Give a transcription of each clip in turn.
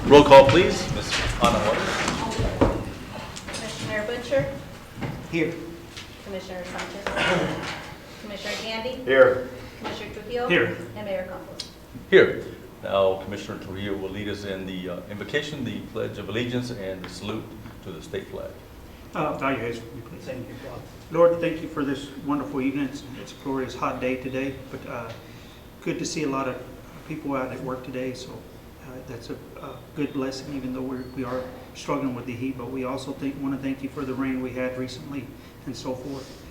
Roll call, please. Ms. Anna Waters. Commissioner Butcher, Here. Commissioner Sanchez, Commissioner Gandy, Here. Commissioner Trujillo. Here. And Mayor Campos. Here. Now, Commissioner Trujillo will lead us in the invocation, the Pledge of Allegiance, and the salute to the state flag. Bow your heads for me, please. Thank you, God. Lord, thank you for this wonderful evening. It's a glorious hot day today, but good to see a lot of people out at work today. So that's a good blessing, even though we are struggling with the heat. But we also want to thank you for the rain we had recently and so forth.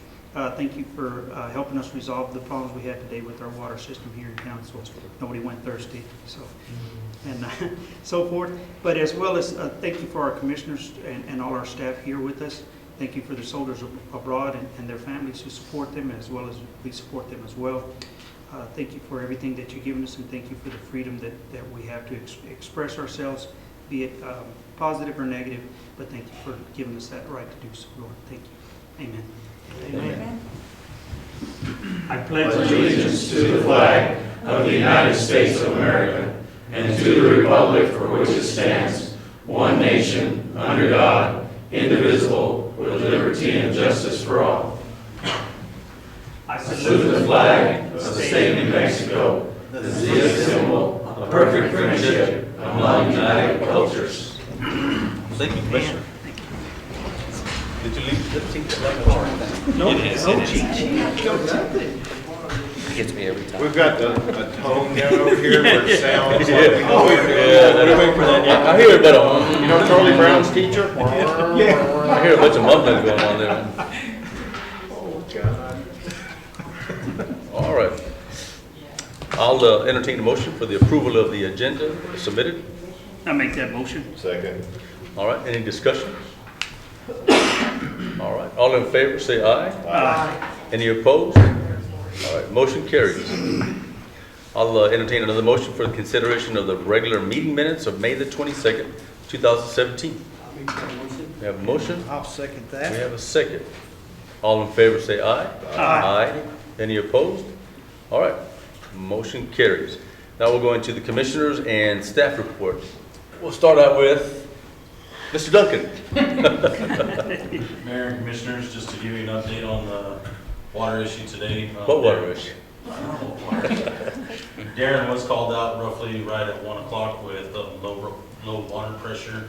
Thank you for helping us resolve the problems we had today with our water system here in town, so nobody went thirsty. So. And so forth. But as well as thank you for our commissioners and all our staff here with us. Thank you for the soldiers abroad and their families who support them, as well as we support them as well. Thank you for everything that you've given us, and thank you for the freedom that we have to express ourselves, be it positive or negative. But thank you for giving us that right to do so, Lord. Thank you. Amen. Amen. I pledge allegiance to the flag of the United States of America and to the republic for which it stands, one nation, under God, indivisible, with liberty and justice for all. I salute the flag of the state of New Mexico, the symbol of perfect friendship among united cultures. Thank you, Commissioner. Did you leave the seat? No, Gets me every time. We've got a tone down over here where it sounds like we know I hear a bit of, You know Charlie Brown's teacher? I hear a bunch of mumbling going on there. Oh, God. All right. I'll entertain a motion for the approval of the agenda submitted. I make that motion. Second. All right, any discussion? All right, all in favor, say aye. Aye. Any opposed? All right, motion carries. I'll entertain another motion for the consideration of the regular meeting minutes of May the 22nd, 2017. We have a motion. I'll second We have a second. All in favor, say aye. Aye. Any opposed? All right, motion carries. Now we'll go into the commissioners and staff report. We'll start out with Mr. Duncan. Mayor and Commissioners, just to give you an update on the water issue today. What water issue? I don't know what water issue. Darren was called out roughly right at 1 o'clock with low water pressure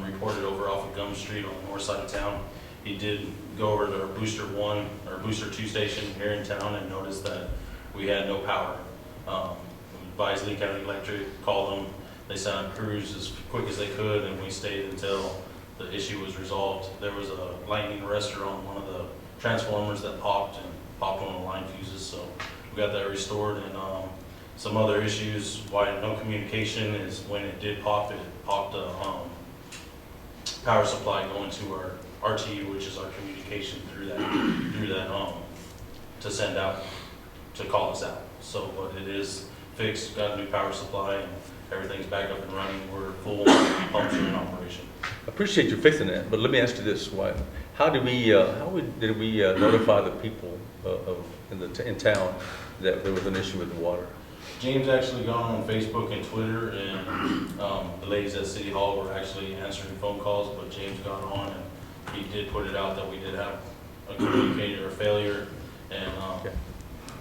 reported over off of Gum Street on the north side of town. He did go over to our Booster 1 or Booster 2 station here in town and noticed that we had no power. Advised Lee County Electric, called them. They sent out crews as quick as they could, and we stayed until the issue was resolved. There was a lightning arrestor on one of the transformers that popped one of the line fuses, so we got that restored. And some other issues, why no communication is when it did pop, it popped a power supply going to our RTU, which is our communication through that to send out, to call us out. So, but it is fixed, got a new power supply, and everything's back up and running. We're full pumps are in operation. I appreciate you fixing that, but let me ask you this: how did we notify the people in town that there was an issue with the water? James actually gone on Facebook and Twitter, and the ladies at City Hall were actually answering phone calls, but James got on and he did put it out that we did have a communicator failure and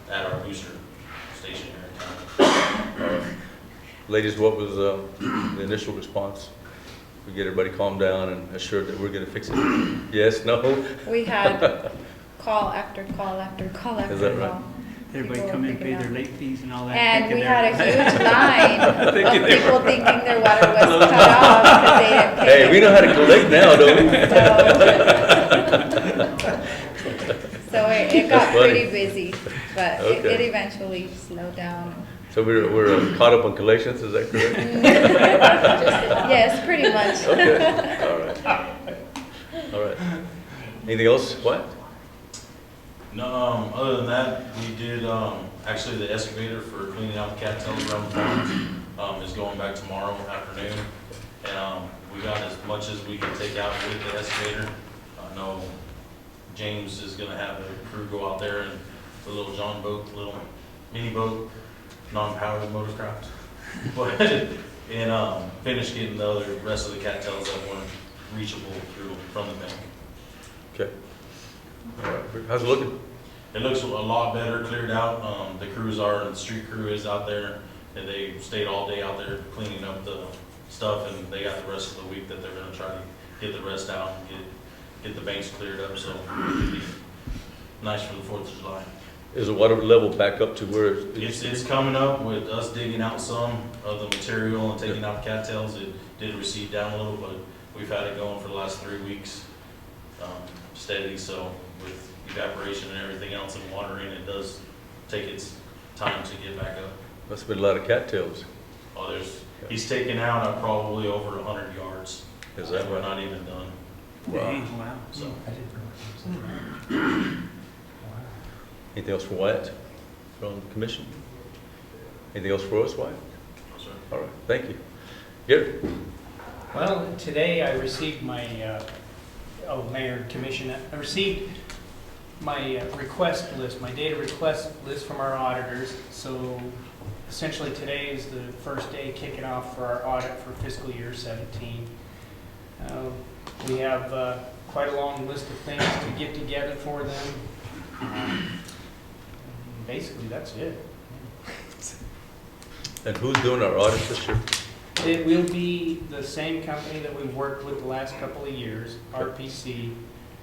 at our booster station here in town. Ladies, what was the initial response? We get everybody calmed down and assured that we're going to fix it? Yes, no? We had call after call after call after Is that call. right? Everybody People come in, were pay their freaking out. late fees and all that. And thinking we they're- had a huge line of people thinking their water was cut off because they didn't pay. Hey, we know how to collect now, don't we? So it got That's funny. pretty busy, but it Okay. eventually slowed down. So we're caught up on collections, is that correct? Yes, pretty much. Okay, all right. Anything else? What? No, other than that, we did, actually the excavator for cleaning out the cattails around the farm is going back tomorrow afternoon. And we got as much as we can take out with the excavator. I know James is gonna have a crew go out there and the little John boat, little mini boat, non-powered motorcraft. But and finish getting the rest of the cattails that weren't reachable from the bank. Okay. All right. How's it looking? It looks a lot better cleared out. The crews are, and the street crew is out there, and they stayed all day out there cleaning up the stuff, and they got the rest of the week that they're gonna try to get the rest out and get the banks cleared up, so it'll be nice for the 4th of July. Is the water level back up to where it used to be? It's coming up with us digging out some of the material and taking out the cattails. It did recede down a little, but we've had it going for the last 3 weeks, steady, so with evaporation and everything else and watering, it does take its time to get back up. Must have been a lot of cattails. Oh, he's taken out probably over 100 yards. Is that We're right? not even done, Dang, wow. so. Anything else for Wyatt from the commission? Anything else for us, Wyatt? No, sir. All right, thank you. Gary? Well, today I received my, Mayor and Commission, I received my request list, my data request list from our auditors. So essentially today is the first day kicking off for our audit for fiscal year 17. We have quite a long list of things to get together for them. Basically, that's it. And who's doing our audit this year? It will be the same company that we've worked with the last couple of years, RPC,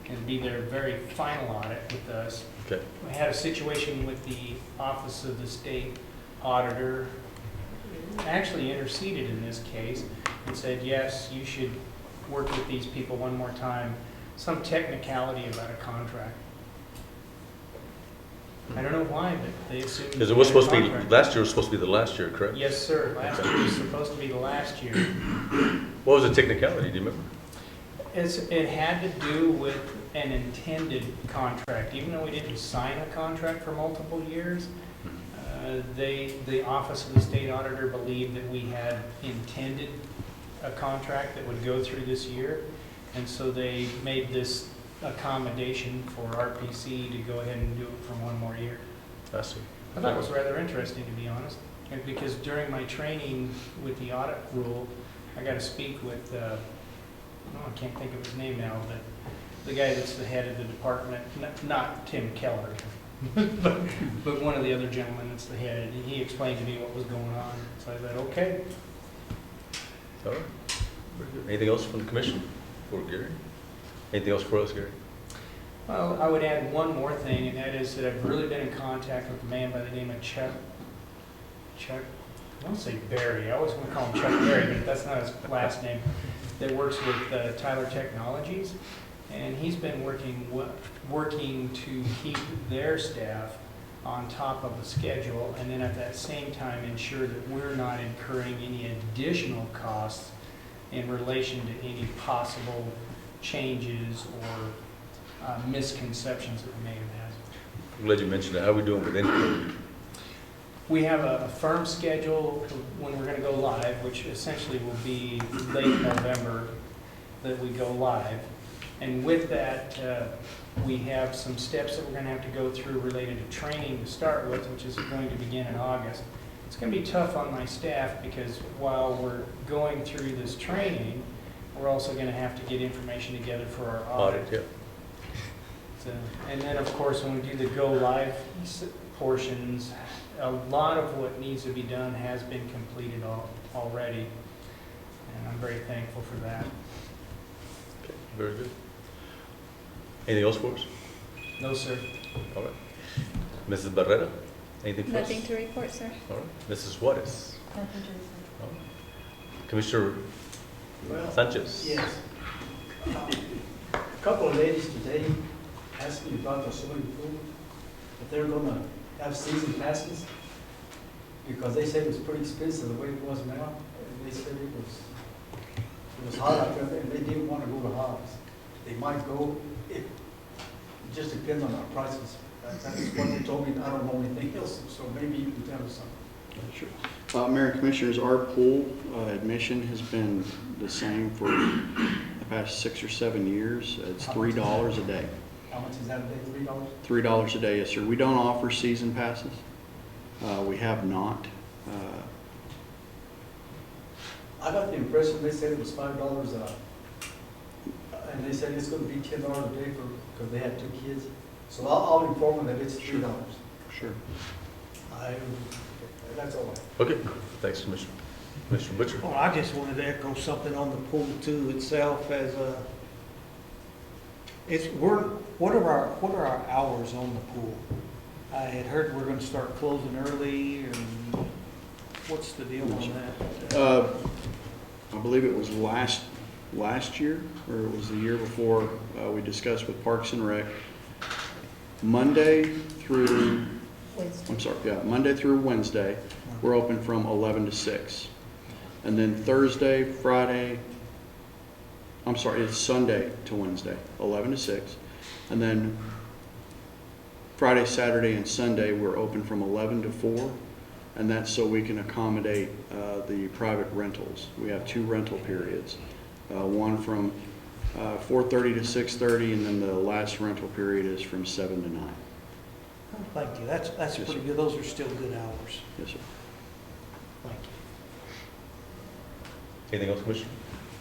and be their very final audit with us. Okay. We had a situation with the Office of the State Auditor, actually interceded in this case and said, yes, you should work with these people one more time, some technicality about a contract. I don't know why, but they assumed. Because it was supposed to be, contract. last year was supposed to be the last year, correct? Yes, sir. Last year was supposed to be the last year. What was the technicality, do you remember? It had to do with an intended contract. Even though we didn't sign a contract for multiple years, the Office of the State Auditor believed that we had intended a contract that would go through this year. And so they made this accommodation for RPC to go ahead and do it for one more year. I see. I thought it was rather interesting, to be honest, and because during my training with the audit rule, I got to speak with, I can't think of his name now, but the guy that's the head of the department, not Tim Keller, but one of the other gentlemen that's the head, and he explained to me what was going on. So I said, okay. All right. Very good. Anything else from the commission for Gary? Anything else for us, Gary? Well, I would add one more thing, and that is that I've really been in contact with a man by the name of Chuck, I don't say Barry, I always want to call him Chuck Barry, but that's not his last name, that works with Tyler Technologies. And he's been working to keep their staff on top of the schedule, and then at that same time ensure that we're not incurring any additional costs in relation to any possible changes or misconceptions that we may have had. I'm glad you mentioned that. How are we doing with income? We have a firm schedule when we're going to go live, which essentially will be late November that we go live. And with that, we have some steps that we're going to have to go through related to training to start with, which is going to begin in August. It's going to be tough on my staff because while we're going through this training, we're also going to have to get information together for our audit. Yeah. So, and then, of course, when we do the go live portions, a lot of what needs to be done has been completed already, and I'm very thankful for that. Okay. Very good. Anything else for us? No, sir. All right. Mrs. Barrera, anything for us? Nothing to report, sir. All right. Mrs. Juarez. Nothing to report. All right. Commissioner Sanchez. Yes. A couple of ladies today asked me about the swimming pool, if they're gonna have season passes, because they said it was pretty expensive the way it was now. And they said it was hot out there, and they didn't want to go to Hobbs. They might go, it just depends on our prices. That's what they told me. I don't know anything else, so maybe you can tell us something. Sure. Mayor and Commissioners, our pool admission has been the same for the past 6 or 7 years. It's $3 a day. How much is that a day, $3? $3 a day, yes, sir. We don't offer season passes. We have not. I got the impression they said it was $5, and they said it's gonna be $10 a day because they had 2 kids. So I'll inform them that it's $3. Sure. That's all. Okay, thanks, Commissioner. Commissioner Butcher? Well, I just wanted to echo something on the pool too itself as what are our hours on the pool? I had heard we're gonna start closing early, and what's the deal on that? I believe it was last year, or it was the year before, we discussed with Parks and Rec. Monday through Wednesday, we're open from 11 to 6. And then Thursday, Friday, it's Sunday to Wednesday, 11 to 6. And then Friday, Saturday, and Sunday, we're open from 11 to 4. And that's so we can accommodate the private rentals. We have 2 rental periods, one from 4:30 to 6:30, and then the last rental period is from 7 to 9. Oh, thank you, that's Yes, pretty sir. good, those are still good hours. Yes, sir. Thank you. Anything else, Commissioner?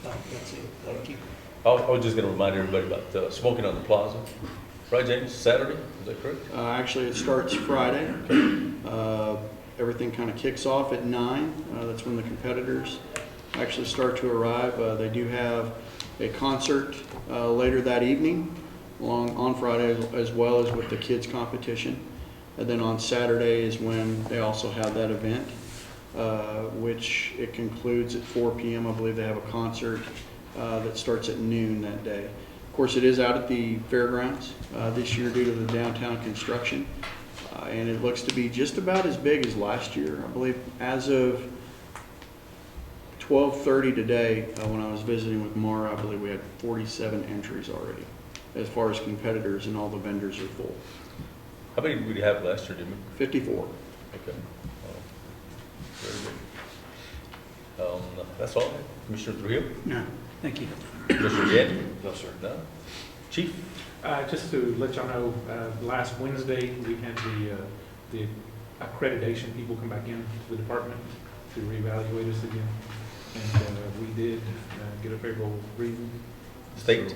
No, that's it, thank you. I was just going to remind everybody about smoking on the plaza. Right, James? Saturday, is that correct? Actually, it starts Friday. Everything kind of kicks off at 9. That's when the competitors actually start to arrive. They do have a concert later that evening, on Friday, as well as with the kids competition. And then on Saturday is when they also have that event, which it concludes at 4 p.m. I believe they have a concert that starts at noon that day. Of course, it is out at the fairgrounds this year due to the downtown construction. And it looks to be just about as big as last year. I believe as of 12:30 today, when I was visiting with Mara, I believe we had 47 entries already as far as competitors, and all the vendors are full. How many did we have last year, did we? 54. Okay. Very good. That's all. Commissioner Trujillo? No, thank you. Commissioner Gandy? No, sir. No? Chief? Just to let y'all know, last Wednesday, we had the accreditation people come back in to the department to reevaluate us again. And we did get a favorable reading. State? So,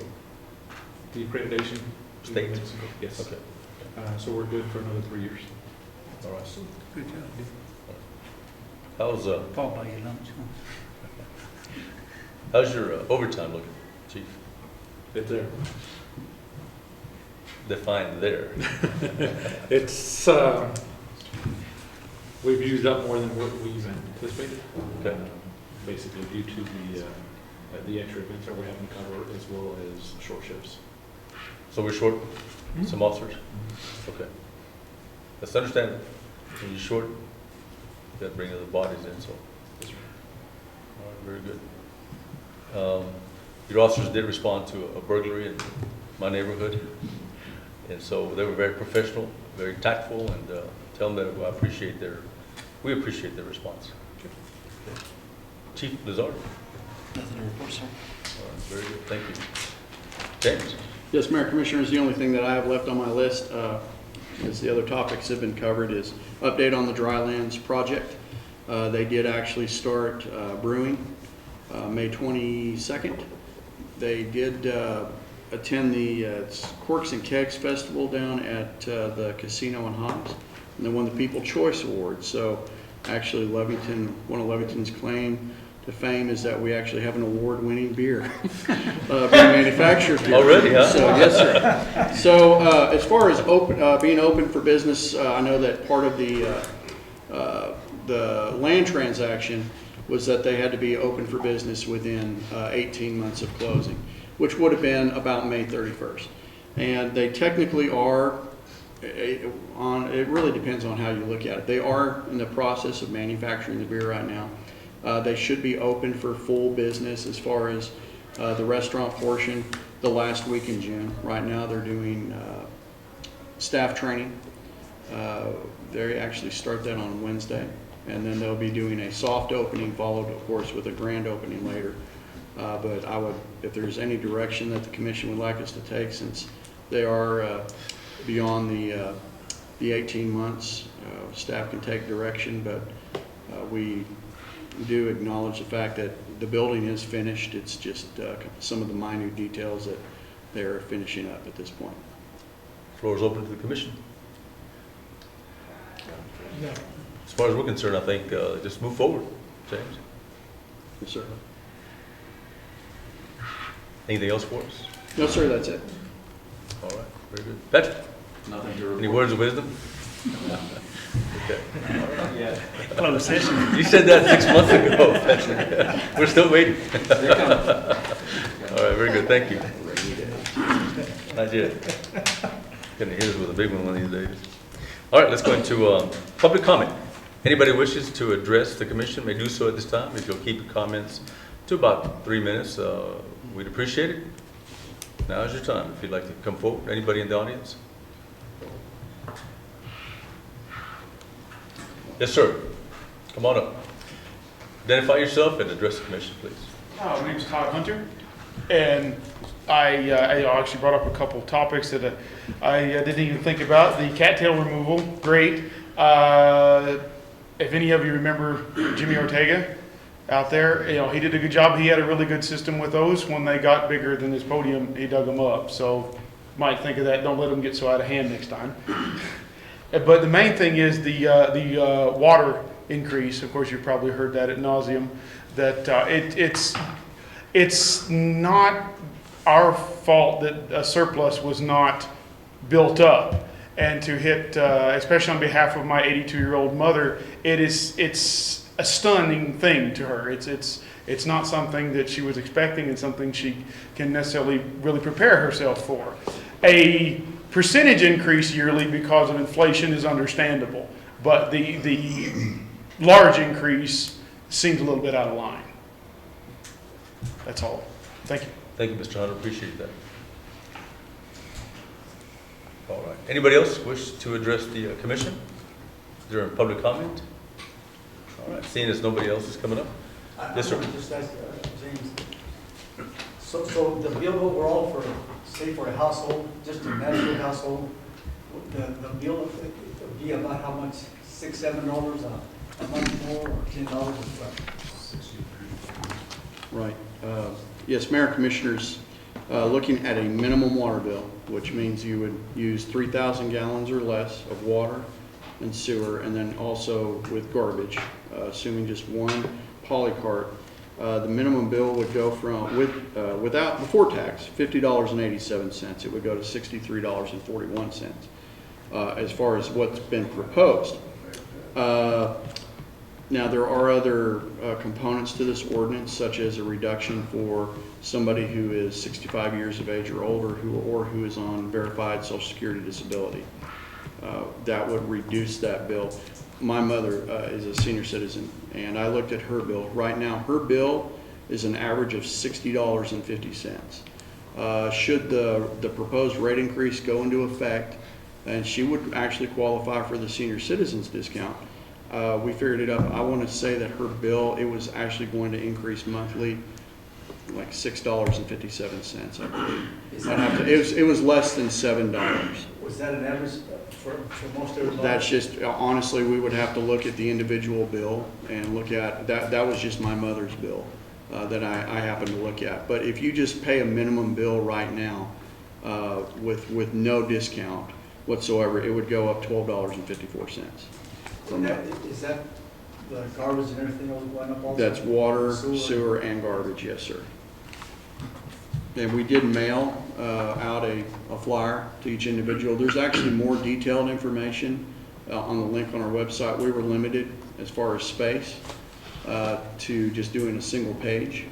the accreditation. State? Yes. Okay. So we're good for another 3 years. All right. Good job, dude. How's Fall by your lunch, huh? how's your overtime looking, Chief? It's there. Define there. It's, we've used up more than what we've anticipated. Okay. Basically due to the extra events that we're having to cover, as well as short shifts. So we're short some officers? Okay. That's understandable. When you're short, you got to bring other bodies in, so. All right, very good. Your officers did respond to a burglary in my neighborhood. And so they were very professional, very tactful, and tell them that we appreciate their response. Okay. Chief Lizard? Nothing to report, sir. All right, very good, thank you. James? Yes, Mayor, Commissioners, the only thing that I have left on my list, as the other topics have been covered, is update on the Drylands project. They did actually start brewing May 22nd. They did attend the Corks and Kegs Festival down at the casino in Hobbs, and they won the People Choice Award. So actually Lovington, one of Lovington's claim to fame is that we actually have an award-winning beer being manufactured here. Already, huh? So, yes, sir. So as far as being open for business, I know that part of the land transaction was that they had to be open for business within 18 months of closing, which would have been about May 31st. And they technically are, it really depends on how you look at it. They are in the process of manufacturing the beer right now. They should be open for full business as far as the restaurant portion the last week in June. Right now they're doing staff training. They actually start that on Wednesday. And then they'll be doing a soft opening followed, of course, with a grand opening later. But I would, if there's any direction that the commission would like us to take, since they are beyond the 18 months, staff can take direction, but we do acknowledge the fact that the building is finished. It's just some of the minute details that they're finishing up at this point. Floor is open to the commission. As far as we're concerned, I think just move forward, James. Yes, sir. Anything else for us? No, sir, that's it. All right, very good. Patrick, Nothing to report. any words of wisdom? Okay. Yeah. Closed session. You said that 6 months ago, Patrick. We're still waiting. All right, very good, thank you. Not yet. Gonna hit us with a big one of these days. All right, let's go into public comment. Anybody wishes to address the commission may do so at this time. If you'll keep your comments to about 3 minutes, we'd appreciate it. Now is your time, if you'd like to come forward. Anybody in the audience? Yes, sir. Come on up. Identify yourself and address the commission, please. My name's Todd Hunter, and I actually brought up a couple topics that I didn't even think about. The cattail removal, great. If any of you remember Jimmy Ortega out there, he did a good job. He had a really good system with those. When they got bigger than this podium, he dug them up. So might think of that. Don't let them get so out of hand next time. But the main thing is the water increase. Of course, you've probably heard that ad nauseum. That it's not our fault that a surplus was not built up, and to hit, especially on behalf of my 82-year-old mother, it's a stunning thing to her. It's not something that she was expecting, and something she can necessarily really prepare herself for. A percentage increase yearly because of inflation is understandable, but the large increase seems a little bit out of line. That's all. Thank you. Thank you, Mr. Hunter. Appreciate that. All right. Anybody else wish to address the commission? Is there a public comment? All right. Seeing as nobody else is coming up. Yes, sir. Just ask James. So the bill overall for, say, for a household, just a natural household, the bill would be about how much? $6, $7 a month more, or $10 or what? Right. Yes, Mayor Commissioners, looking at a minimum water bill, which means you would use 3,000 gallons or less of water and sewer, and then also with garbage, assuming just one polycart, the minimum bill would go from, before tax, $50.87. It would go to $63.41 as far as what's been proposed. Now, there are other components to this ordinance, such as a reduction for somebody who is 65 years of age or older who is on verified Social Security disability. That would reduce that bill. My mother is a senior citizen, and I looked at her bill. Right now, her bill is an average of $60.50. Should the proposed rate increase go into effect, and she would actually qualify for the senior citizens discount, we figured it up. I want to say that her bill, it was actually going to increase monthly like $6.57, I believe. It was less than $7. Was that an average for most everybody? That's just, honestly, we would have to look at the individual bill and look at, that was just my mother's bill that I happened to look at. But if you just pay a minimum bill right now with no discount whatsoever, it would go up $12.54. Is that the garbage and everything else going up also? That's water, sewer, and garbage, yes, sir. And we did mail out a flyer to each individual. There's actually more detailed information on the link on our website. We were limited as far as space to just doing a single page,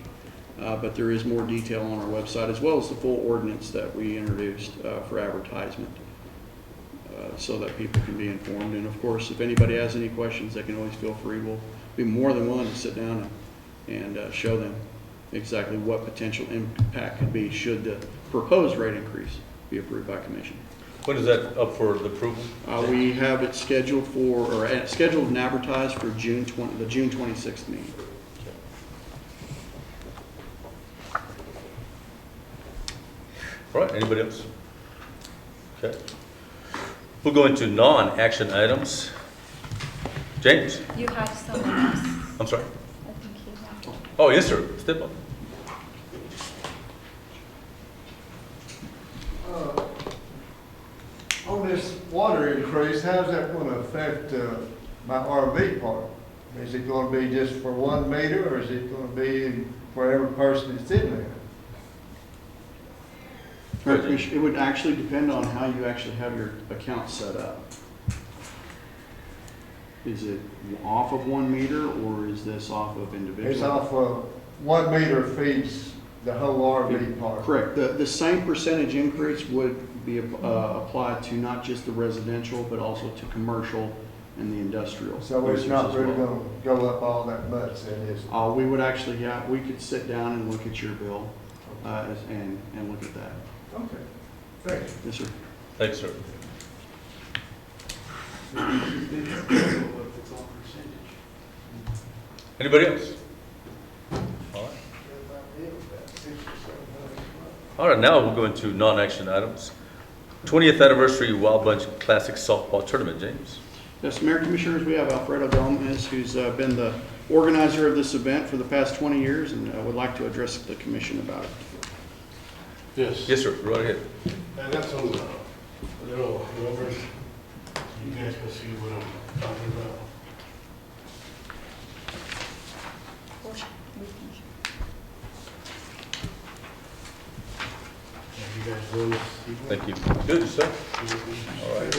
but there is more detail on our website, as well as the full ordinance that we introduced for advertisement, so that people can be informed. And of course, if anybody has any questions, they can always feel free. We'll be more than willing to sit down and show them exactly what potential impact could be should the proposed rate increase be approved by commission. When is that up for the approval? We have it scheduled scheduled and advertised for the June 26th meeting. All right, anybody else? Okay. We'll go into non-action items. James? You have someone else. I'm sorry? I think he Oh, yes, sir. Step up. On this water increase, how's that going to affect my RV park? Is it going to be just for 1 meter, or is it going to be for every person that's in there? It would actually depend on how you actually have your account set up. Is it off of 1 meter, or is this off of individual? It's off of 1 meter feeds the whole RV park. Correct. The same percentage increase would be applied to not just the residential, but also to commercial and the industrial. So it's not users as really well. going to go up all that much, then, is it? We would actually, yeah, we could sit down and look at your bill and look at that. Okay, thank you. Yes, sir. Thanks, sir. Anybody else? All right. All right, now we'll go into non-action items. 20th anniversary Wild Bunch Classic Softball Tournament, James. Yes, Mayor Commissioners, we have Alfredo Gomez, who's been the organizer of this event for the past 20 years, and I would like to address the commission about it. Yes. Yes, sir. Right ahead. I got some little numbers. You guys can see what I'm talking about. Have you guys doing this? Thank you. Good, sir. All right.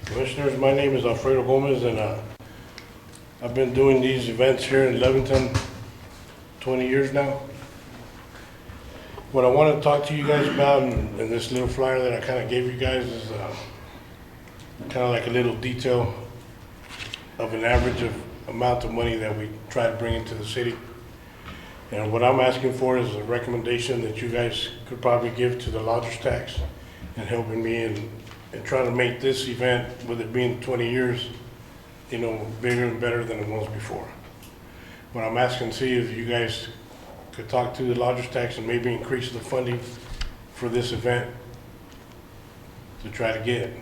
Commissioners, my name is Alfredo Gomez, and I've been doing these events here in Lovington 20 years now. What I want to talk to you guys about in this little flyer that I kind of gave you guys is kind of like a little detail of an average of amount of money that we try to bring into the city. And what I'm asking for is a recommendation that you guys could probably give to the lodger's tax and helping me in trying to make this event, with it being 20 years, you know, bigger and better than it was before. What I'm asking to see is you guys could talk to the lodger's tax and maybe increase the funding for this event to try to get,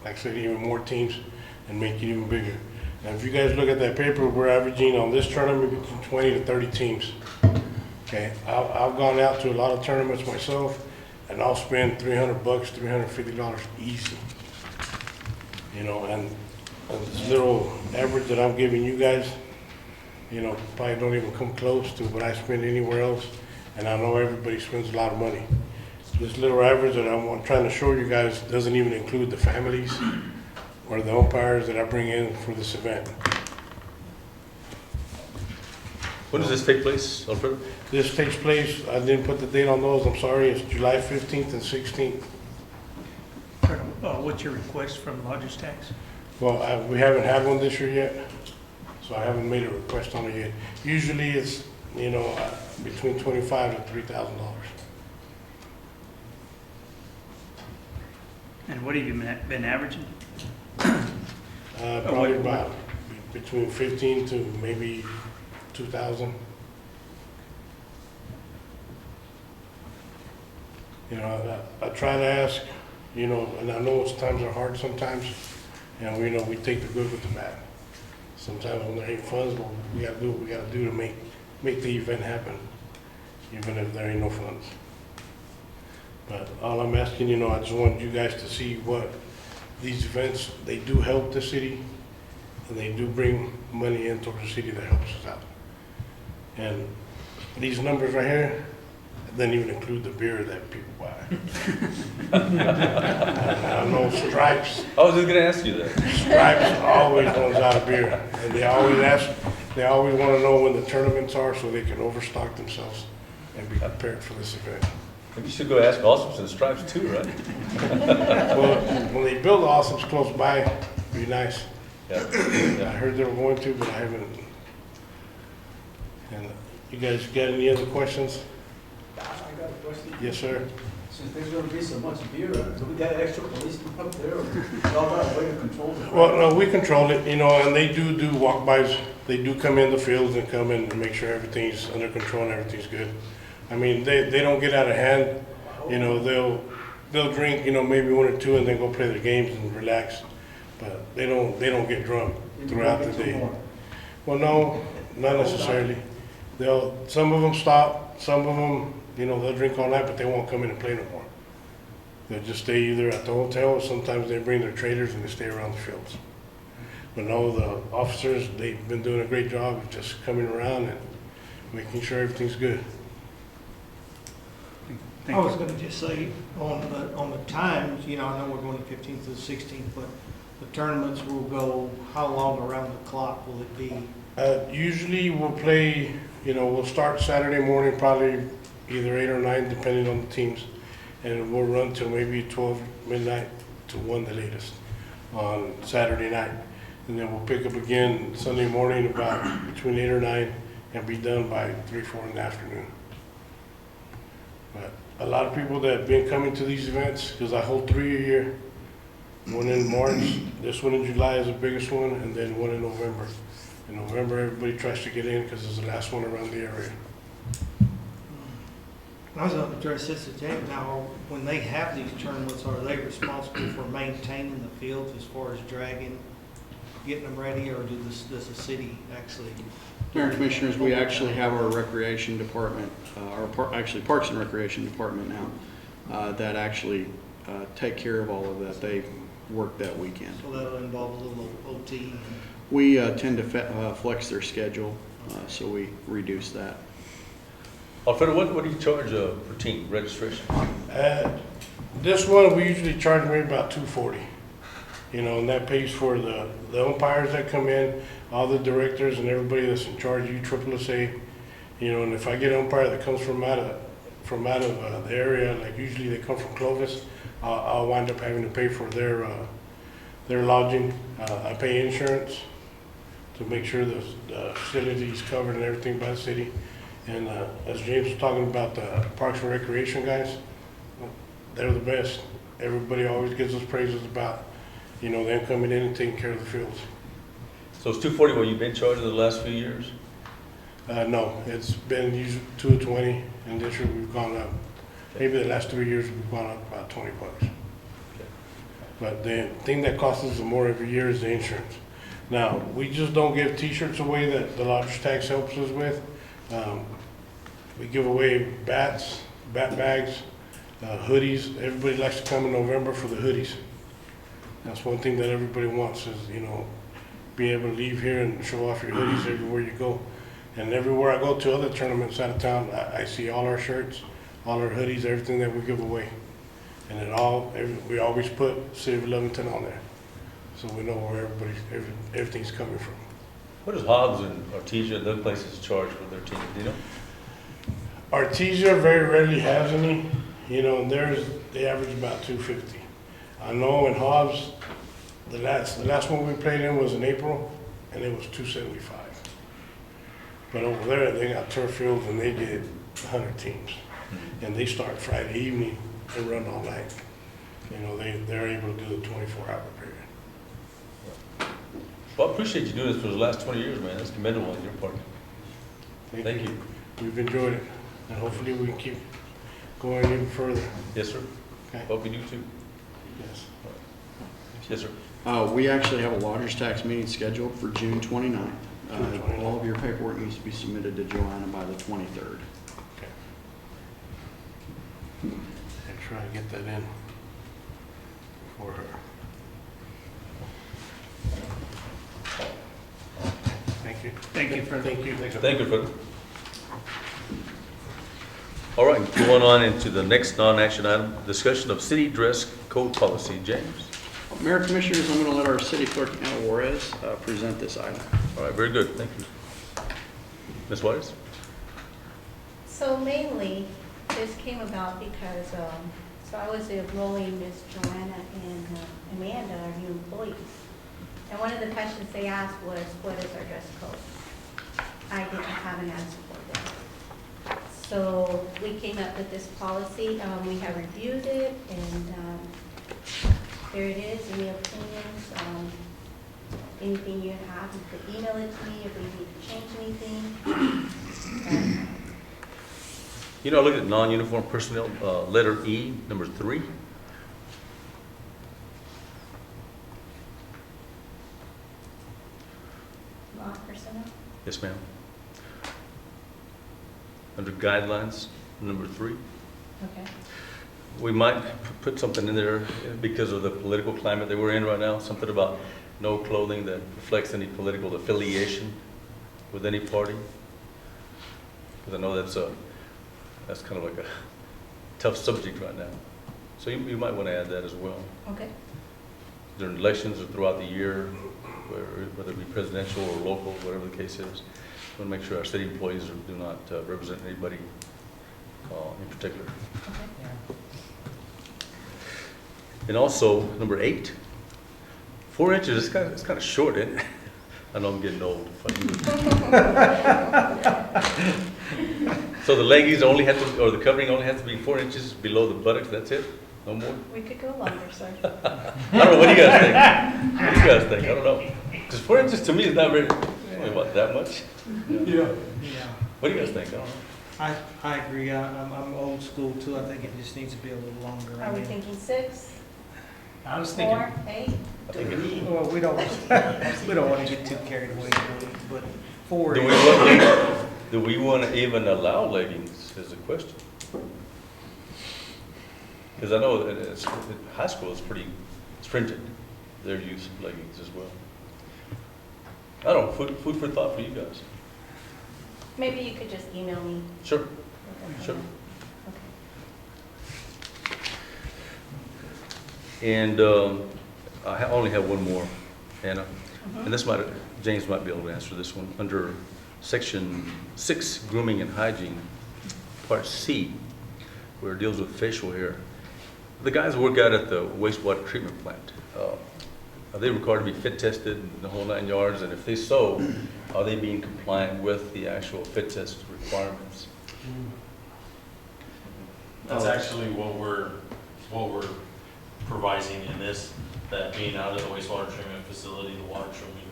like I said, even more teams and make it even bigger. Now, if you guys look at that paper, we're averaging on this tournament between 20 to 30 teams. Okay, I've gone out to a lot of tournaments myself, and I'll spend $300, $350 easy. You know, and this little average that I'm giving you guys, you know, probably don't even come close to what I spend anywhere else, and I know everybody spends a lot of money. This little average that I'm trying to show you guys doesn't even include the families or the umpires that I bring in for this event. When does this take place, Alfredo? This takes place, I didn't put the date on those, I'm sorry, it's July 15th and 16th. What's your request from lodger's tax? Well, we haven't had one this year yet, so I haven't made a request on it yet. Usually it's, you know, between $25,000 to $3,000. And what have you been averaging? Probably about between 15 to maybe 2,000. You know, I try to ask, you know, and I know times are hard sometimes, and we know we take the good with the bad. Sometimes when there ain't funds, well, we gotta do what we gotta do to make the event happen, even if there ain't no funds. But all I'm asking, you know, I just want you guys to see what these events, they do help the city, and they do bring money into the city that helps us out. And these numbers right here, doesn't even include the beer that people buy. I know Stripes. I was just gonna ask you that. Stripes always runs out of beer, and they always want to know when the tournaments are so they can overstock themselves and be prepared for this event. Maybe you should go ask Awesomes and Stripes too, right? Well, when they build the Awesomes close by, it'd be nice. Yeah. I heard they were going to, but I haven't. And you guys got any other questions? I got a question. Yes, sir. Since there's gonna be so much beer, do we got extra policemen up there, or y'all got a way to control it? Well, no, we control it, you know, and they do walk-bys. They do come in the fields and come in and make sure everything's under control and everything's good. I mean, they don't get out of hand. You know, they'll drink, you know, maybe one or two and then go play their games and relax. But they don't get drunk throughout the day. Well, no, not necessarily. Some of them stop, some of them, you know, they'll drink all night, but they won't come in and play no more. They'll just stay either at the hotel, or sometimes they bring their trailers and they stay around the fields. But no, the officers, they've been doing a great job of just coming around and making sure everything's good. I was gonna just say, on the times, you know, I know we're going the 15th to the 16th, but the tournaments will go, how long around the clock will it be? Usually we'll play, you know, we'll start Saturday morning, probably either 8 or 9, depending on the teams. And we'll run till maybe 12 midnight to 1 the latest on Saturday night. And then we'll pick up again Sunday morning about between 8 or 9 and be done by 3, 4 in the afternoon. But a lot of people that have been coming to these events, because I hold 3 a year, one in March, this one in July is the biggest one, and then one in November. In November, everybody tries to get in because it's the last one around the area. I was going to address this at James. Now, when they have these tournaments, are they responsible for maintaining the fields as far as dragging, getting them ready, or does the city actually? Mayor and Commissioners, we actually have our recreation department, actually Parks and Recreation Department now, that actually take care of all of that. They work that weekend. So that'll involve a little OT? We tend to flex their schedule, so we reduce that. Alfredo, what do you charge per team registration? This one, we usually charge maybe about $240. You know, and that pays for the umpires that come in, all the directors and everybody that's in charge of USSSA. You know, and if I get an umpire that comes from out of the area, like usually they come from Clovis, I'll wind up having to pay for their lodging. I pay insurance to make sure the facility is covered and everything by the city. And as James was talking about the Parks and Recreation guys, they're the best. Everybody always gives us praises about, you know, them coming in and taking care of the fields. So it's $240 what you've been charging the last few years? No, it's been usually $220, and this year we've gone up. Maybe the last 3 years we've gone up about $20. But the thing that costs us more every year is the insurance. Now, we just don't give T-shirts away that the lodgers tax helps us with. We give away bats, bat bags, hoodies. Everybody likes to come in November for the hoodies. That's one thing that everybody wants is, you know, be able to leave here and show off your hoodies everywhere you go. And everywhere I go to other tournaments out of town, I see all our shirts, all our hoodies, everything that we give away. And we always put City of Lovington on there. So we know where everything's coming from. What does Hobbs and Artesia and those places charge for their team? Do you know? Artesia very rarely has any. You know, they average about $250. I know in Hobbs, the last one we played in was in April, and it was $275. But over there, they got turf fields, and they did 100 teams, and they start Friday evening and run all night. You know, they're able to do the 24-hour period. Well, I appreciate you doing this for the last 20 years, man. That's commendable on your part. Thank you. We've enjoyed it, and hopefully we can keep going even further. Yes, sir. Okay. Hope you do too. Yes. Yes, sir. We actually have a lodgers tax meeting scheduled for June 29th. All of your paperwork needs to be submitted to Joanna by the 23rd. Okay. And try to get that in for her. Thank you. Thank you, Fred. Thank you. Thank you, Fred. All right, going on into the next non-action item, discussion of city dress code policy. James. Mayor Commissioners, I'm going to let our city clerk, Anna Juarez, present this item. All right, very good. Thank you. Ms. Juarez? So mainly, this came about because, so I was enrolling Miss Joanna and Amanda, our new employees. And one of the questions they asked was, what is our dress code? I didn't have an answer for them. So we came up with this policy. We have reviewed it, and there it is. Any opinions? Anything you have, you could email it to me if we need to change anything. You know, I looked at non-uniform personnel, letter E, number 3. Non-personnel? Yes, ma'am. Under guidelines, number 3. Okay. We might put something in there because of the political climate that we're in right now, something about no clothing that reflects any political affiliation with any party. Because I know that's kind of like a tough subject right now. So you might want to add that as well. Okay. During elections or throughout the year, whether it be presidential or local, whatever the case is, we want to make sure our city employees do not represent anybody in particular. Okay. And also, number 8, 4 inches, it's kind of short, isn't it? I know I'm getting old. So the leggings only have to, or the covering only has to be 4 inches below the buttocks, that's it? No more? We could go longer, sir. I don't know, what do you guys think? What do you guys think? I don't know. Because 4 inches to me is not very, what, that much? Yeah. What do you guys think? I don't know. I agree. I'm old school too. I think it just needs to be a little longer. Are we thinking 6, I was thinking, 4, 8? I think it's, Well, we don't want to get too carried away, but 4 do is. we want to even allow leggings is the question. Because I know that high school is pretty stringent, their use of leggings as well. I don't know, food for thought for you guys. Maybe you could just email me. Sure, sure. Okay. And I only have one more, Anna. And this James might be able to answer this one. Under section 6, grooming and hygiene, part C, where it deals with facial hair. The guys who work out at the wastewater treatment plant, are they required to be fit tested in the whole 9 yards? And if they so, are they being compliant with the actual fit test requirements? That's actually what we're provising in this, that being out of the wastewater treatment facility, the water treatment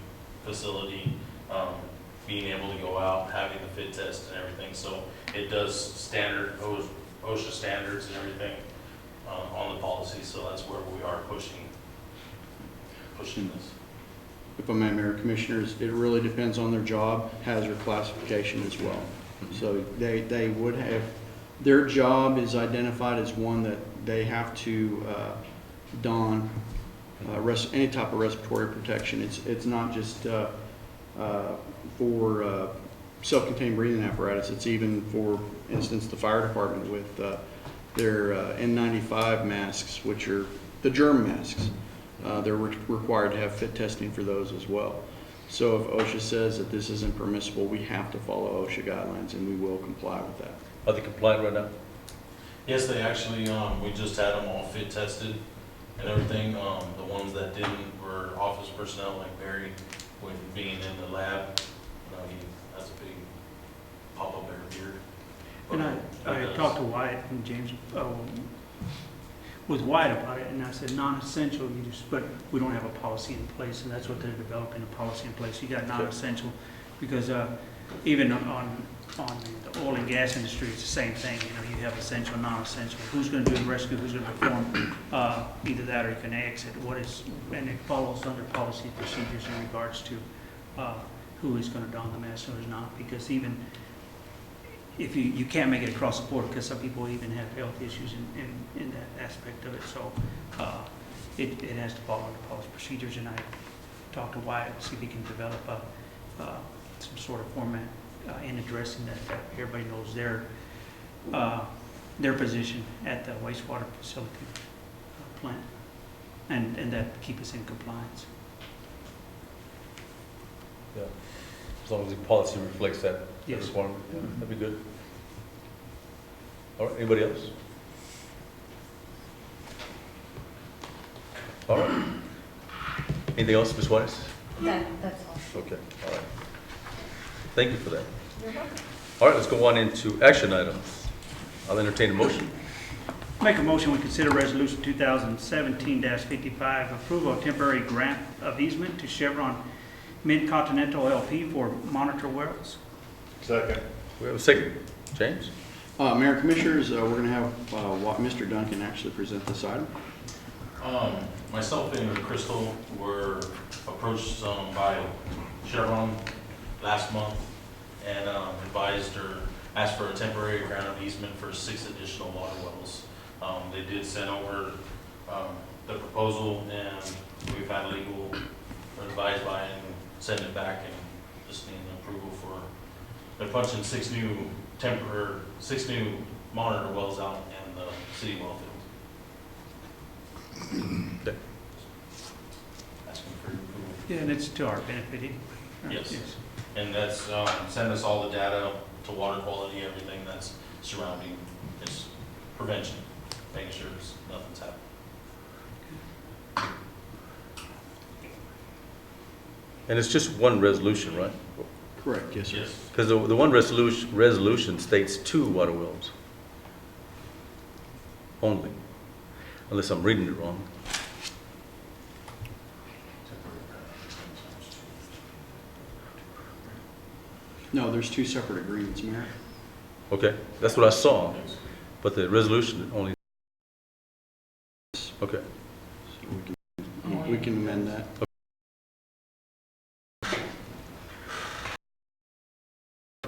facility, being able to go out, having the fit test and everything. So it does standard OSHA standards and everything on the policy. So that's where we are pushing this. If I may, Mayor, Commissioners, it really depends on their job, hazard classification as well. So they would have, their job is identified as one that they have to don any type of respiratory protection. It's not just for self-contained breathing apparatus. It's even, for instance, the fire department with their N95 masks, which are the germ masks. They're required to have fit testing for those as well. So if OSHA says that this isn't permissible, we have to follow OSHA guidelines, and we will comply with that. Are they compliant right now? Yes, they actually, we just had them all fit tested and everything. The ones that didn't were office personnel, like Barry, when being in the lab. He has a big Papa Bear beard. And I talked to Wyatt and James, with Wyatt about it, and I said, non-essential, but we don't have a policy in place, and that's what they're developing, a policy in place. You got non-essential, because even on the oil and gas industry, it's the same thing. You know, you have essential, non-essential. Who's going to do the rescue? Who's going to perform either that, or you can exit? And it follows under policy procedures in regards to who is going to don the mask and who's not. Because even if you can't make it across the board, because some people even have health issues in that aspect of it. So it has to follow under policy procedures. And I talked to Wyatt to see if he can develop some sort of format in addressing that everybody knows their position at the wastewater facility plant, and that keep us in compliance. Yeah. As long as the policy reflects that Yes. requirement, yeah, that'd be good. All right, anybody else? All right. Anything else, Ms. Weiss? That's all. Okay, all right. Thank you for that. You're welcome. All right, let's go on into action items. I'll entertain a motion. Make a motion, we consider resolution 2017-55, approval of temporary grant of easement to Chevron Mid-Continental LP for monitor wells. Second. We have a second. James? Mayor and Commissioners, we're going to have Mr. Duncan actually present this item. Myself and Crystal were approached by Chevron last month and advised or asked for a temporary grant of easement for 6 additional water wells. They did send over the proposal, and we've had legal advised by and send it back, and just need an approval for, they're punching 6 new monitor wells out in the city well field. Okay. Asking for your approval. Yeah, and it's to our benefit anyway. Yes. And that's, send us all the data to water quality, everything that's surrounding this prevention, making sure nothing's happening. And it's just one resolution, right? Correct, yes, sir. Yes. Because the one resolution states 2 water wells only, unless I'm reading it wrong. No, there's 2 separate agreements, Mayor. Okay, that's what I saw, but the resolution only. Okay. So we can amend that.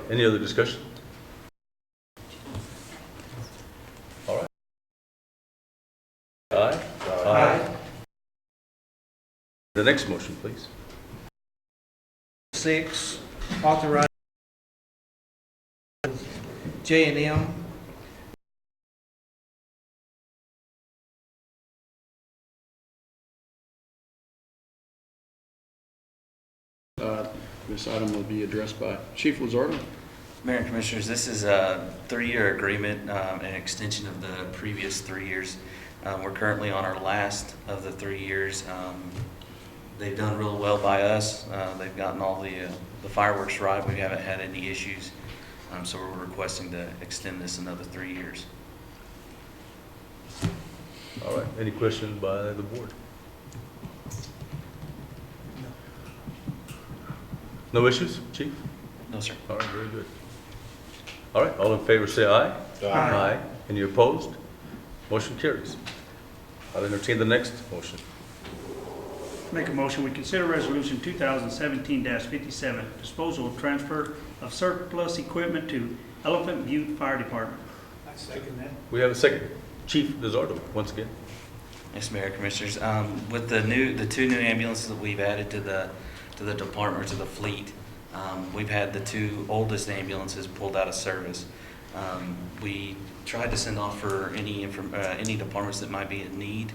Any other discussion? All right. Aye? Aye. The next motion, please. 6, authorize J&M This item will be addressed by Chief Lizardo. Mayor and Commissioners, this is a 3-year agreement, an extension of the previous 3 years. We're currently on our last of the 3 years. They've done real well by us. They've gotten all the fireworks right. We haven't had any issues. So we're requesting to extend this another 3 years. All right, any questions by the board? No issues, Chief? No, sir. All right, very good. All right, all in favor say aye. Aye. Any opposed? Motion carries. I'll entertain the next motion. Make a motion, we consider resolution 2017-57, disposal of transfer of surplus equipment to Elephant View Fire Department. I second that. We have a second. Chief Lizardo, once again. Yes, Mayor, Commissioners. With the 2 new ambulances that we've added to the department, or to the fleet, we've had the 2 oldest ambulances pulled out of service. We tried to send off for any departments that might be in need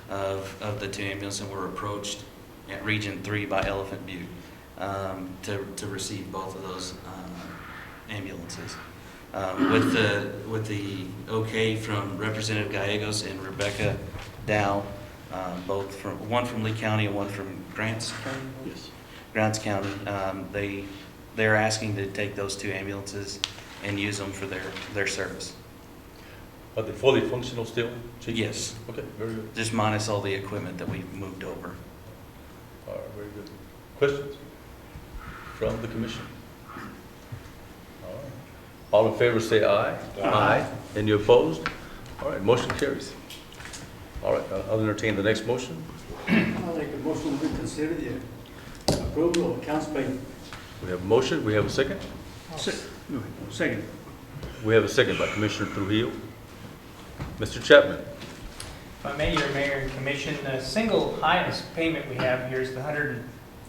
of the 2 ambulances, and were approached at Region 3 by Elephant View to receive both of those ambulances. With the okay from Representative Gallegos and Rebecca Dow, one from Lee County and one from Grants County. Yes. Grants County, they're asking to take those 2 ambulances and use them for their service. Are they fully functional still, Chief? Yes, Okay, very good. just minus all the equipment that we've moved over. All right, very good. Questions from the commission? All right. All in favor say aye. Aye. Any opposed? All right, motion carries. All right, I'll entertain the next motion. I'll make a motion to reconsider the approval of accounts payable. We have a motion, we have a second. Second. We have a second by Commissioner Trujillo. Mr. Chapman. If I may, your Mayor and Commission, the single highest payment we have here is the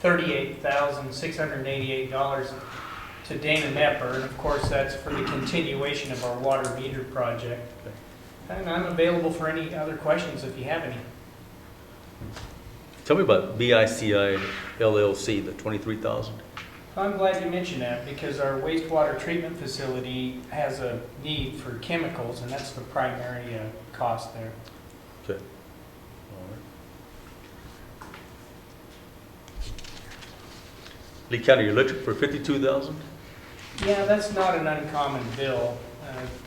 $138,688 to Dana Nepper, and of course that's for the continuation of our water meter project. And I'm available for any other questions if you have any. Tell me about BICI LLC, the 23,000. I'm glad you mentioned that because our wastewater treatment facility has a need for chemicals, and that's the primary cost there. Okay. All right. Lee County Electric for 52,000. Yeah, that's not an uncommon bill.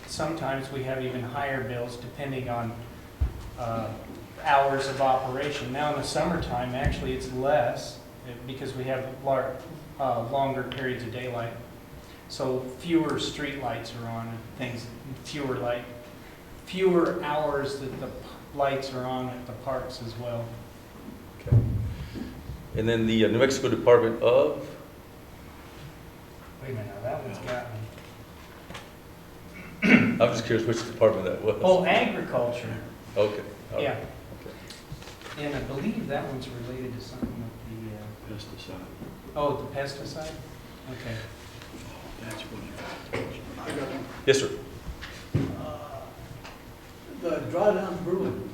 Sometimes we have even higher bills depending on hours of operation. Now in the summertime, actually it's less because we have longer periods of daylight. So fewer street lights are on and things, fewer hours that the lights are on at the parks as well. Okay. And then the New Mexico Department of, Wait a minute, now that one's got me. I'm just curious which department that was. Oh, agriculture, Okay. all right. yeah. Okay. And I believe that one's related to something with Pesticide. the the pesticide? Okay. That's what I got one. Yes, sir. The drawdown brewing,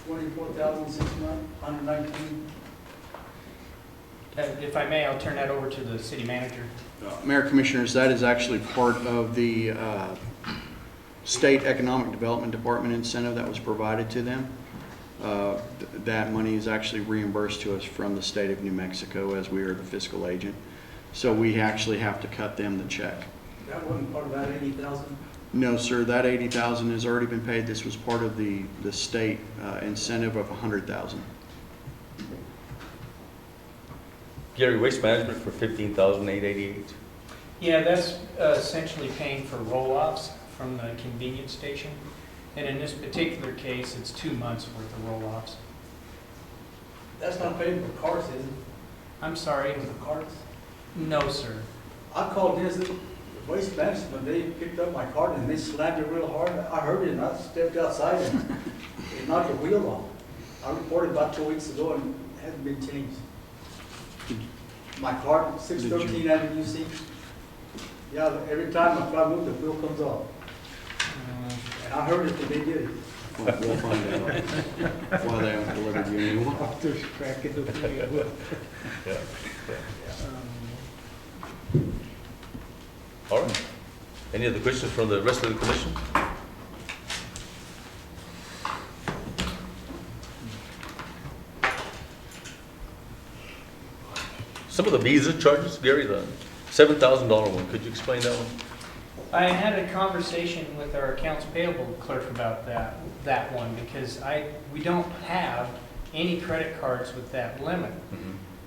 24,619. If I may, I'll turn that over to the city manager. Mayor Commissioners, that is actually part of the State Economic Development Department incentive that was provided to them. That money is actually reimbursed to us from the state of New Mexico as we are the fiscal agent. So we actually have to cut them the check. That wasn't part of that 80,000? No, sir, that 80,000 has already been paid. This was part of the state incentive of 100,000. Gary, waste management for 15,888. Yeah, that's essentially paying for roll-offs from the convenience station. And in this particular case, it's 2 months worth of roll-offs. That's not paying for carts, is it? I'm sorry, For the carts? no, sir. I called this, Waste Management, they picked up my cart and they slammed it real hard. I heard it and I stepped outside and it knocked the wheel off. I reported about 2 weeks ago and it hasn't been changed. My cart, 613 Avenue C. Yeah, every time I try to move, the wheel comes off. And I heard it that they did it. We'll find out why they haven't delivered you anymore. There's crack in the wheel. Yeah. All right. Any other questions from the rest of the commission? Some of the visa charges, Gary, the $7,000 one, could you explain that one? I had a conversation with our accounts payable clerk about that one, because we don't have any credit cards with that limit.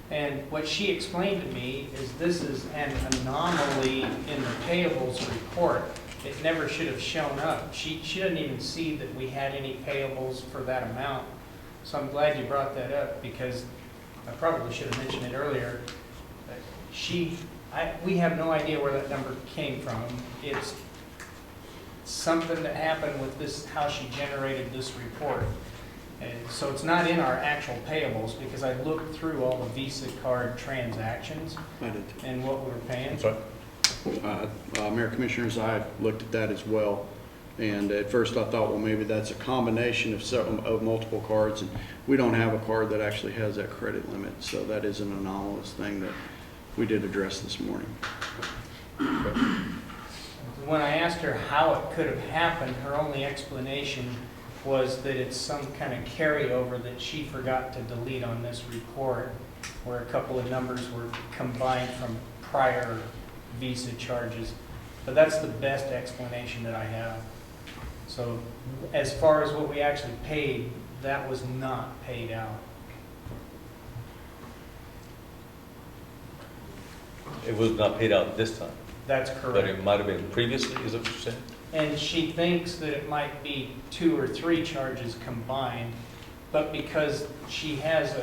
And what she explained to me is this is an anomaly in the payables report. It never should have shown up. She doesn't even see that we had any payables for that amount. So I'm glad you brought that up, because I probably should have mentioned it earlier. We have no idea where that number came from. It's something that happened with this, how she generated this report. And so it's not in our actual payables, because I looked through all the Visa card transactions I did. and what we were paying. I'm sorry? Mayor Commissioners, I looked at that as well. And at first I thought, well, maybe that's a combination of multiple cards. And we don't have a card that actually has that credit limit. So that is an anomalous thing that we did address this morning. When I asked her how it could have happened, her only explanation was that it's some kind of carryover that she forgot to delete on this report, where a couple of numbers were combined from prior Visa charges. But that's the best explanation that I have. So as far as what we actually paid, that was not paid out. It was not paid out this time, That's but correct. it might have been previously, is that what you're saying? And she thinks that it might be 2 or 3 charges combined, but because she has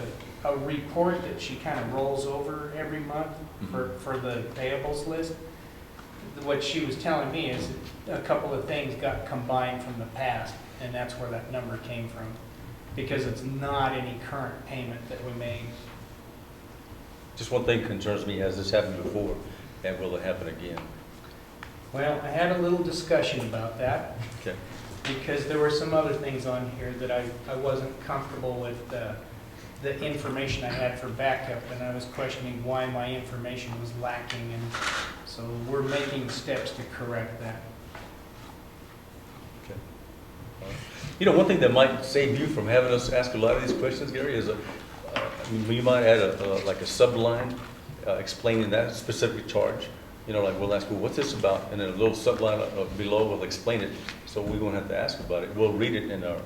a report that she kind of rolls over every month for the payables list, what she was telling me is that a couple of things got combined from the past, and that's where that number came from, because it's not any current payment that we made. Just one thing concerns me, has this happened before, and will it happen again? Well, I had a little discussion about that, Okay. because there were some other things on here that I wasn't comfortable with the information I had for backup, and I was questioning why my information was lacking, and so we're making steps to correct that. Okay. All right. You know, one thing that might save you from having us ask a lot of these questions, Gary, is you might add like a subline explaining that specific charge. You know, like we'll ask, well, what's this about? And then a little subline below will explain it, so we won't have to ask about it. We'll read it in our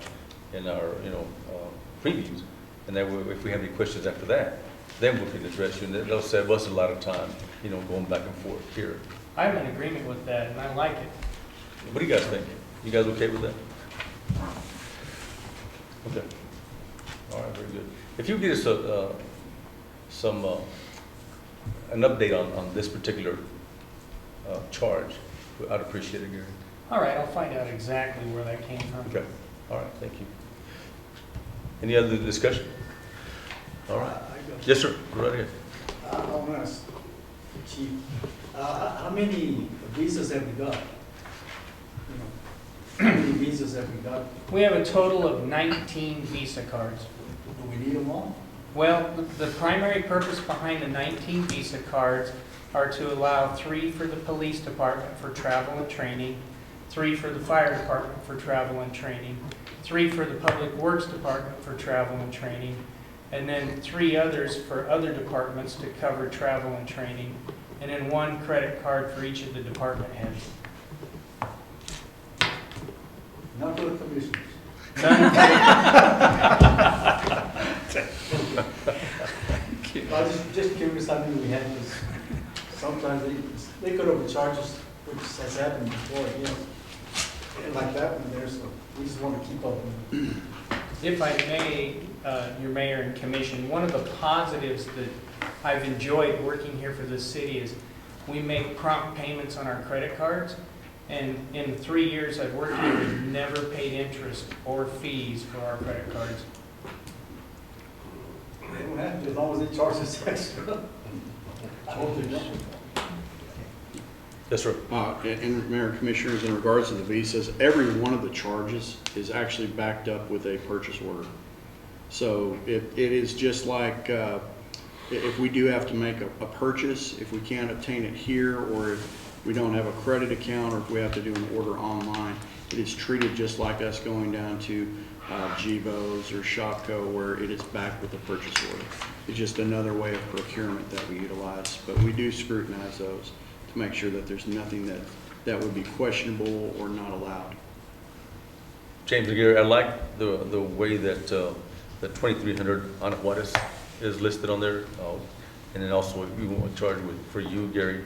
previews, and then if we have any questions after that, then we can address you. And they'll save us a lot of time, going back and forth here. I'm in agreement with that, and I like it. What do you guys think? You guys okay with that? Okay. All right, very good. If you give us an update on this particular charge, I'd appreciate it, Gary. All right, I'll find out exactly where that came from. Okay. All right, thank you. Any other discussion? All right. Yes, sir. Go right ahead. I want to ask the chief, how many visas have we got? You know, how many visas have we got? We have a total of 19 Visa cards. Do we need them all? Well, the primary purpose behind the 19 Visa cards are to allow 3 for the police department for travel and training, 3 for the fire department for travel and training, 3 for the public works department for travel and training, and then 3 others for other departments to cover travel and training, and then 1 credit card for each of the department heads. Not for the commissioners. I was just curious how many we had, because sometimes they could overcharge us, which has happened before, you know. And like that one there, so we just want to keep up with it. If I may, your mayor and commission, one of the positives that I've enjoyed working here for this city is we make prompt payments on our credit cards. And in the 3 years I've worked here, we've never paid interest or fees for our credit cards. They don't have to, as long as they charge us extra. I hope they don't. Yes, sir. And Mayor and Commissioners, in regards to the visas, every one of the charges is actually backed up with a purchase order. So it is just like if we do have to make a purchase, if we can't obtain it here, or if we don't have a credit account, or if we have to do an order online, it is treated just like us going down to Givos or Shopco, where it is backed with a purchase order. It's just another way of procurement that we utilize, but we do scrutinize those to make sure that there's nothing that would be questionable or not allowed. James and Gary, I like the way that the 2300 on Juarez is listed on there, and then also we want to charge for you, Gary.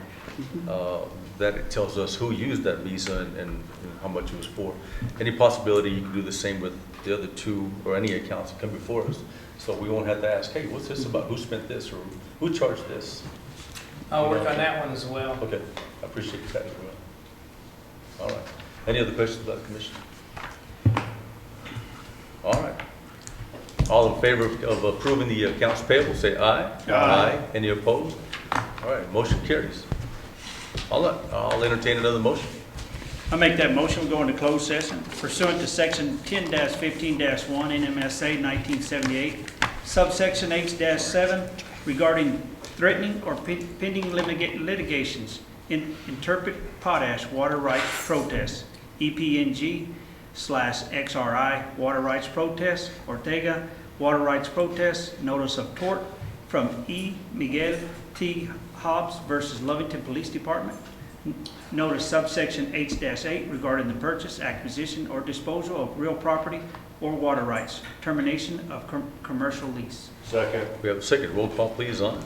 That it tells us who used that visa and how much it was for. Any possibility you can do the same with the other 2 or any accounts that come before us, so we won't have to ask, hey, what's this about? Who spent this, or who charged this? I'll work on that one as well. Okay, I appreciate that as well. All right. Any other questions about the commission? All right. All in favor of approving the accounts payable, say aye. Aye. Any opposed? All right, motion carries. I'll entertain another motion. I make that motion, we go into closed session pursuant to section 10-15-1 NMSA 1978, subsection H-7, regarding threatening or pending litigations, interpret potash water rights protests, EPNG/XRI water rights protests, Ortega water rights protests, notice of tort from E. Miguel T. Hobbs versus Lovington Police Department. Notice subsection H-8 regarding the purchase, acquisition, or disposal of real property or water rights. Termination of commercial lease. Second. We have a second. Roll call, please, on.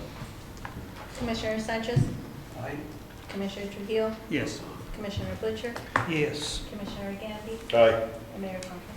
Commissioner Sanchez, Aye. Commissioner Trujillo, Yes. Commissioner Butcher, Yes. Commissioner Gandy, Aye. and Mayor Conklin.